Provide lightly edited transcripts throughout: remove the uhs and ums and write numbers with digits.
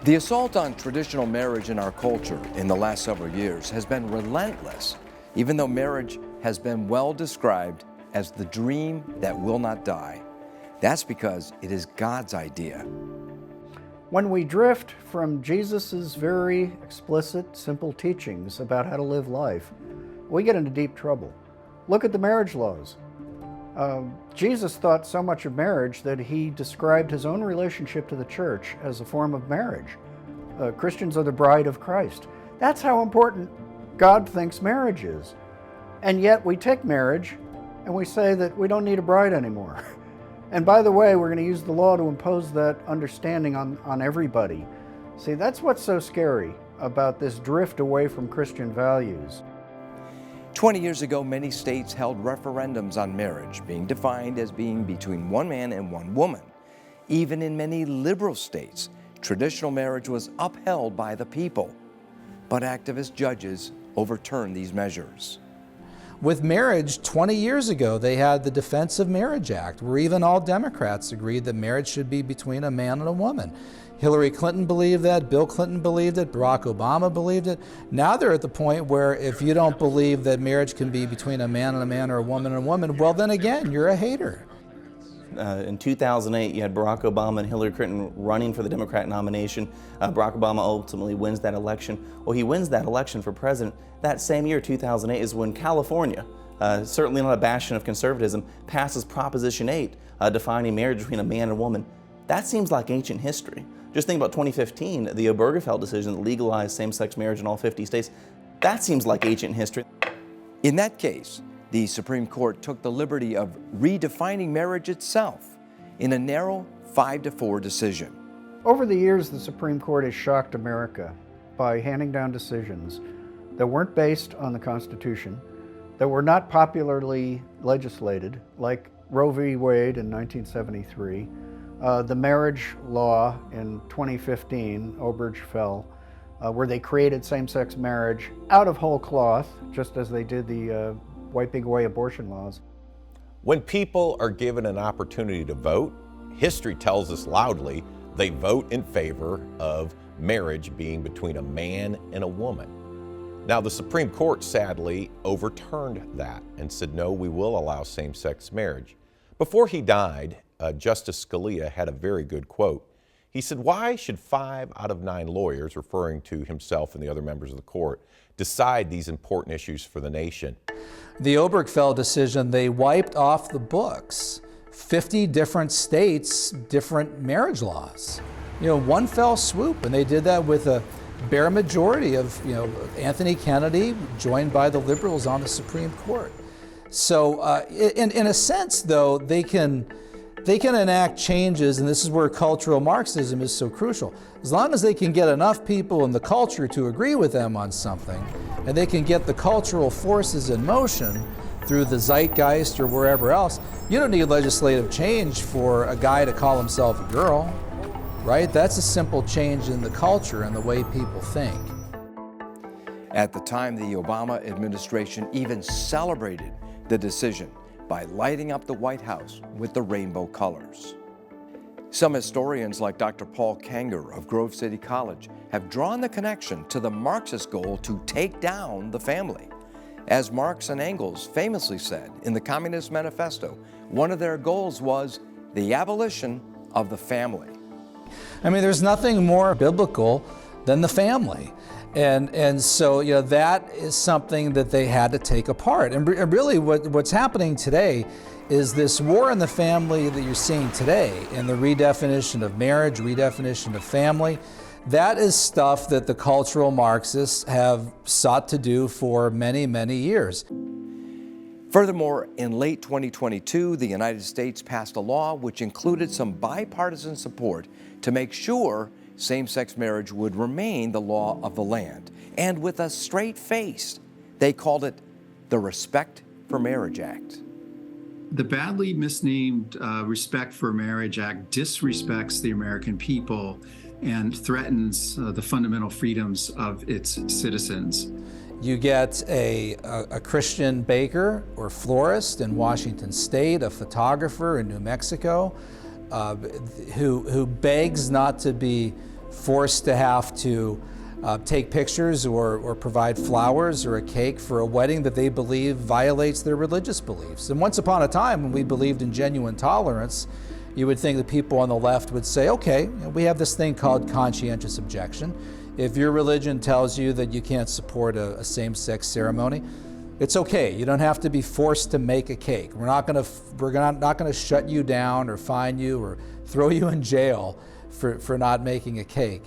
The assault on traditional marriage in our culture in the last several years has been relentless, even though marriage has been well described as the dream that will not die. That's because it is God's idea. When we drift from Jesus' very explicit, simple teachings about how to live life, we get into deep trouble. Look at the marriage laws. Jesus thought so much of marriage that he described his own relationship to the church as a form of marriage. Christians are the bride of Christ. That's how important God thinks marriage is. And yet we take marriage and we say that we don't need a bride anymore. And by the way, we're going to use the law to impose that understanding on everybody. See, that's what's so scary about this drift away from Christian values. 20 years ago, many states held referendums on marriage, being defined as being between one man and one woman. Even in many liberal states, traditional marriage was upheld by the people. But activist judges overturned these measures. With marriage, 20 years ago, they had the Defense of Marriage Act, where even all Democrats agreed that marriage should be between a man and a woman. Hillary Clinton believed that, Bill Clinton believed it, Barack Obama believed it. Now they're at the point where if you don't believe that marriage can be between a man and a man or a woman and a woman, well then again, you're a hater. In 2008, you had Barack Obama and Hillary Clinton running for the Democratic nomination. Barack Obama ultimately wins that election. Well, he wins that election for president. That same year, 2008, is when California, certainly not a bastion of conservatism, passes Proposition 8, defining marriage between a man and a woman. That seems like ancient history. Just think about 2015, the Obergefell decision that legalized same-sex marriage in all 50 states. That seems like ancient history. In that case, the Supreme Court took the liberty of redefining marriage itself in a narrow 5-4 decision. Over the years, the Supreme Court has shocked America by handing down decisions that weren't based on the Constitution, that were not popularly legislated, like Roe v. Wade in 1973, the marriage law in 2015, Obergefell, where they created same-sex marriage out of whole cloth, just as they did the wiping away abortion laws. When people are given an opportunity to vote, history tells us loudly they vote in favor of marriage being between a man and a woman. Now, the Supreme Court sadly overturned that and said, no, we will allow same-sex marriage. Before he died, Justice Scalia had a very good quote. He said, why should 5 out of 9 lawyers, referring to himself and the other members of the court, decide these important issues for the nation? The Obergefell decision, they wiped off the books 50 different states, different marriage laws. One fell swoop, and they did that with a bare majority of, Anthony Kennedy, joined by the liberals on the Supreme Court. So in a sense, though, they can enact changes, and this is where cultural Marxism is so crucial. As long as they can get enough people in the culture to agree with them on something, and they can get the cultural forces in motion through the zeitgeist or wherever else, you don't need legislative change for a guy to call himself a girl, right? That's a simple change in the culture and the way people think. At the time, the Obama administration even celebrated the decision by lighting up the White House with the rainbow colors. Some historians like Dr. Paul Kanger of Grove City College have drawn the connection to the Marxist goal to take down the family. As Marx and Engels famously said in the Communist Manifesto, one of their goals was the abolition of the family. I mean, there's nothing more biblical than the family. And so, that is something that they had to take apart. And really what's happening today is this war in the family that you're seeing today, and the redefinition of marriage, redefinition of family, that is stuff that the cultural Marxists have sought to do for many, many years. Furthermore, in late 2022, the United States passed a law which included some bipartisan support to make sure same-sex marriage would remain the law of the land. And with a straight face, they called it the Respect for Marriage Act. The badly misnamed Respect for Marriage Act disrespects the American people and threatens the fundamental freedoms of its citizens. You get a Christian baker or florist in Washington State, a photographer in New Mexico, who begs not to be forced to have to take pictures or provide flowers or a cake for a wedding that they believe violates their religious beliefs. And once upon a time, when we believed in genuine tolerance, you would think the people on the left would say, okay, we have this thing called conscientious objection. If your religion tells you that you can't support a same-sex ceremony, it's okay. You don't have to be forced to make a cake. We're not going to shut you down or fine you or throw you in jail for not making a cake.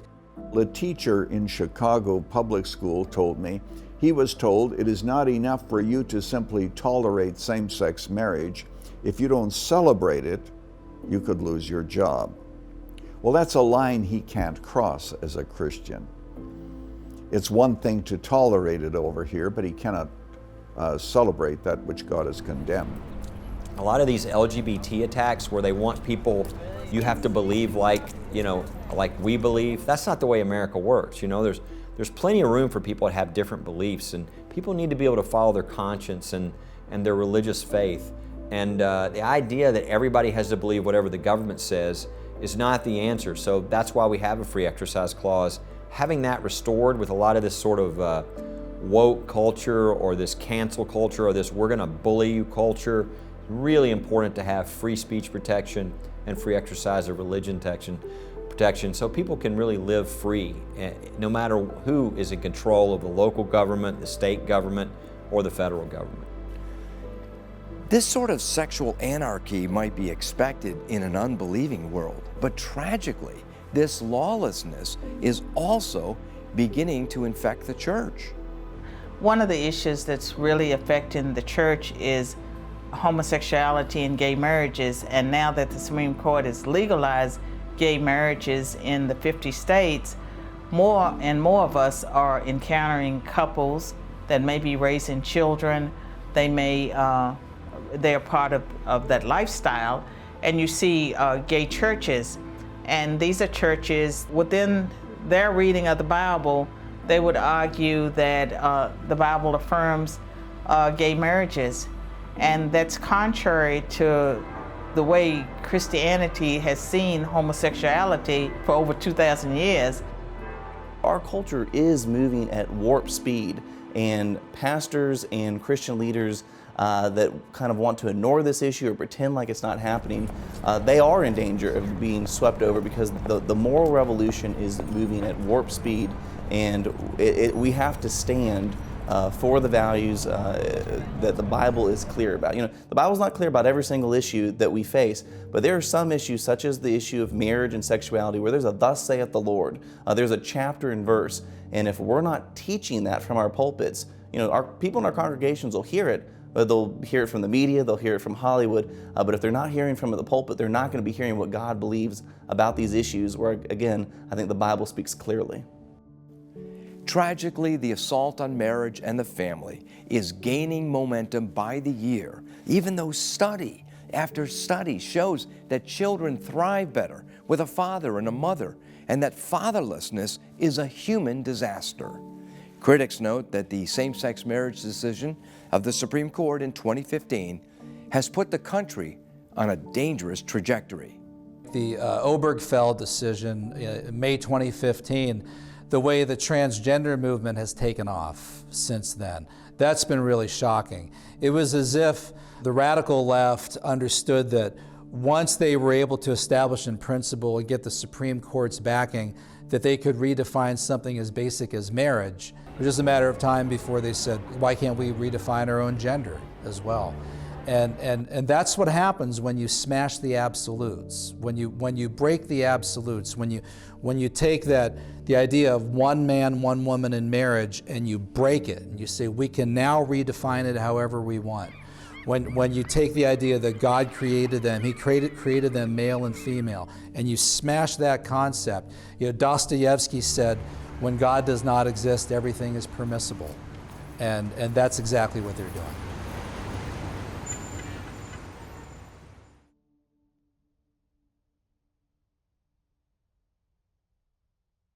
A teacher in Chicago public school told me he was told it is not enough for you to simply tolerate same-sex marriage. If you don't celebrate it, you could lose your job. Well, that's a line he can't cross as a Christian. It's one thing to tolerate it over here, but he cannot celebrate that which God has condemned. A lot of these LGBT attacks where they want people, you have to believe like we believe, that's not the way America works. There's plenty of room for people to have different beliefs, and people need to be able to follow their conscience and their religious faith. And the idea that everybody has to believe whatever the government says is not the answer. So that's why we have a free exercise clause. Having that restored with a lot of this sort of woke culture or this cancel culture or this we're going to bully you culture, really important to have free speech protection and free exercise of religion protection so people can really live free, no matter who is in control of the local government, the state government, or the federal government. This sort of sexual anarchy might be expected in an unbelieving world, but tragically, this lawlessness is also beginning to infect the church. One of the issues that's really affecting the church is homosexuality and gay marriages, and now that the Supreme Court has legalized gay marriages in the 50 states, more and more of us are encountering couples that may be raising children. They're part of that lifestyle, and you see gay churches, and these are churches within their reading of the Bible. They would argue that the Bible affirms gay marriages, and that's contrary to the way Christianity has seen homosexuality for over 2,000 years. Our culture is moving at warp speed, and pastors and Christian leaders that kind of want to ignore this issue or pretend like it's not happening, they are in danger of being swept over because the moral revolution is moving at warp speed, and we have to stand for the values that the Bible is clear about. The Bible's not clear about every single issue that we face, but there are some issues, such as the issue of marriage and sexuality, where there's a "Thus saith the Lord." There's a chapter and verse, and if we're not teaching that from our pulpits, our people in our congregations will hear it, but they'll hear it from the media, they'll hear it from Hollywood, but if they're not hearing from the pulpit, they're not going to be hearing what God believes about these issues, where, again, I think the Bible speaks clearly. Tragically, the assault on marriage and the family is gaining momentum by the year, even though study after study shows that children thrive better with a father and a mother, and that fatherlessness is a human disaster. Critics note that the same-sex marriage decision of the Supreme Court in 2015 has put the country on a dangerous trajectory. The Obergefell decision in May 2015, the way the transgender movement has taken off since then, that's been really shocking. It was as if the radical left understood that once they were able to establish in principle and get the Supreme Court's backing, that they could redefine something as basic as marriage. It was just a matter of time before they said, why can't we redefine our own gender as well? And that's what happens when you smash the absolutes, when you break the absolutes, when you take the idea of one man, one woman in marriage, and you break it, and you say we can now redefine it however we want. When you take the idea that God created them, He created them male and female, and you smash that concept. Dostoevsky said, when God does not exist, everything is permissible. And that's exactly what they're doing.